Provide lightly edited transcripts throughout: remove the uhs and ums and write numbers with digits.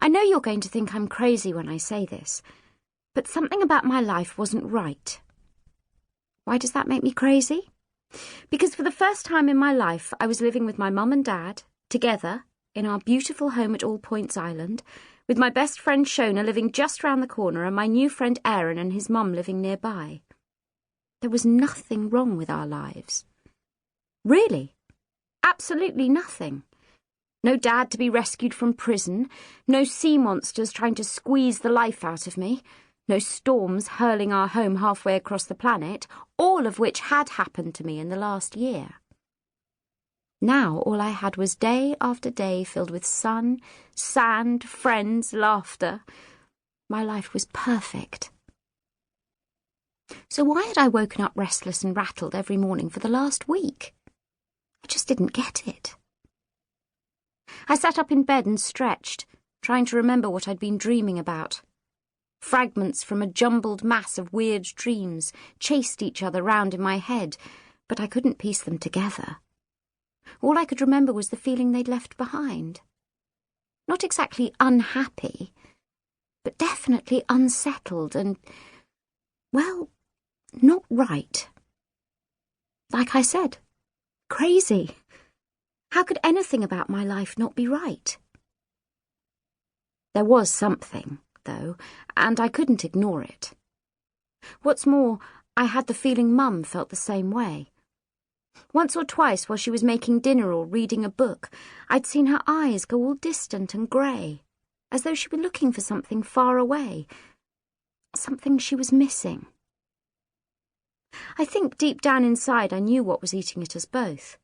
I know you're going to think I'm crazy when I say this, but something about my life wasn't right. Why does that make me crazy? Because for the first time in my life, I was living with my mum and dad, together, in our beautiful home at Allpoints Island, with my best friend Shona living just round the corner and my new friend Aaron and his mum living nearby. There was nothing wrong with our lives. Really, absolutely nothing. No dad to be rescued from prison, no sea monsters trying to squeeze the life out of me, no storms hurling our home halfway across the planet, all of which had happened to me in the last year. Now all I had was day after day filled with sun, sand, friends, laughter. My life was perfect. So why had I woken up restless and rattled every morning for the last week? I just didn't get it. I sat up in bed and stretched, trying to remember what I'd been dreaming about. Fragments from a jumbled mass of weird dreams chased each other round in my head, but I couldn't piece them together. All I could remember was the feeling they'd left behind. Not exactly unhappy, but definitely unsettled and, well, not right. Like I said, crazy. How could anything about my life not be right? There was something, though, and I couldn't ignore it. What's more, I had the feeling Mum felt the same way. Once or twice while she was making dinner or reading a book, I'd seen her eyes go all distant and grey, as though she were looking for something far away, something she was missing. I think deep down inside I knew what was eating at us both.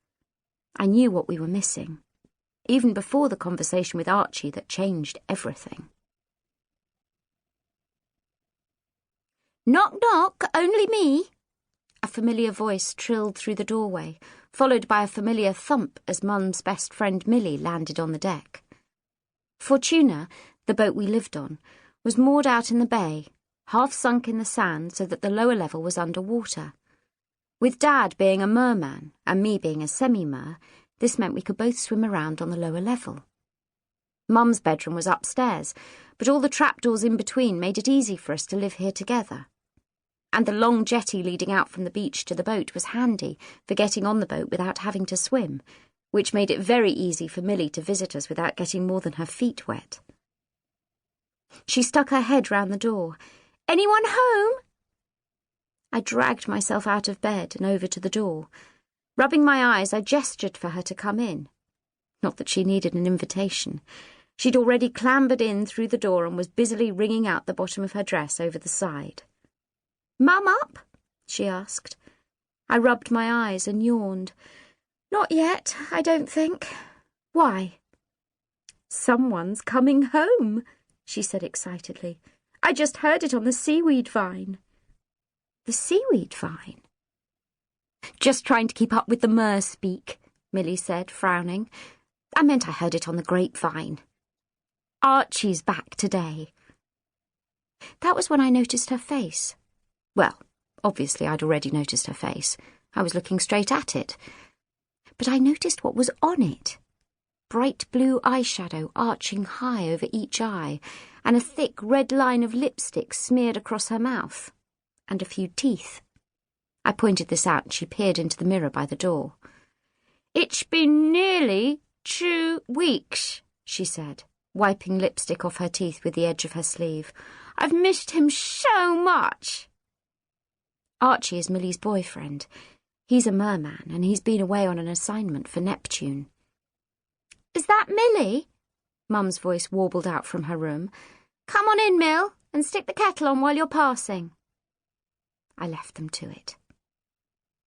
I knew what we were missing, even before the conversation with Archie that changed everything. "Knock, knock, only me," a familiar voice trilled through the doorway, followed by a familiar thump as Mum's best friend Millie landed on the deck. Fortuna, the boat we lived on, was moored out in the bay, half sunk in the sand so that the lower level was under water. With Dad being a merman and me being a semi-mer, this meant we could both swim around on the lower level. Mum's bedroom was upstairs, but all the trapdoors in between made it easy for us to live here together. And the long jetty leading out from the beach to the boat was handy for getting on the boat without having to swim, which made it very easy for Millie to visit us without getting more than her feet wet. She stuck her head round the door. "Anyone home?" I dragged myself out of bed and over to the door. Rubbing my eyes, I gestured for her to come in. Not that she needed an invitation. She'd already clambered in through the door and was busily wringing out the bottom of her dress over the side. "Mum up?" she asked. I rubbed my eyes and yawned. "Not yet, I don't think. Why?" "Someone's coming home," she said excitedly. "I just heard it on the seaweed vine." "The seaweed vine?" "Just trying to keep up with the mer speak," Millie said, frowning. "I meant I heard it on the grapevine. Archie's back today." That was when I noticed her face. Well, obviously I'd already noticed her face. I was looking straight at it. But I noticed what was on it. Bright blue eyeshadow arching high over each eye, and a thick red line of lipstick smeared across her mouth, and a few teeth. I pointed this out and she peered into the mirror by the door. "It's been nearly 2 weeks, she said, wiping lipstick off her teeth with the edge of her sleeve. "I've missed him so much." Archie is Millie's boyfriend. He's a merman and he's been away on an assignment for Neptune. "Is that Millie?" Mum's voice warbled out from her room. "Come on in, Mill, and stick the kettle on while you're passing." I left them to it.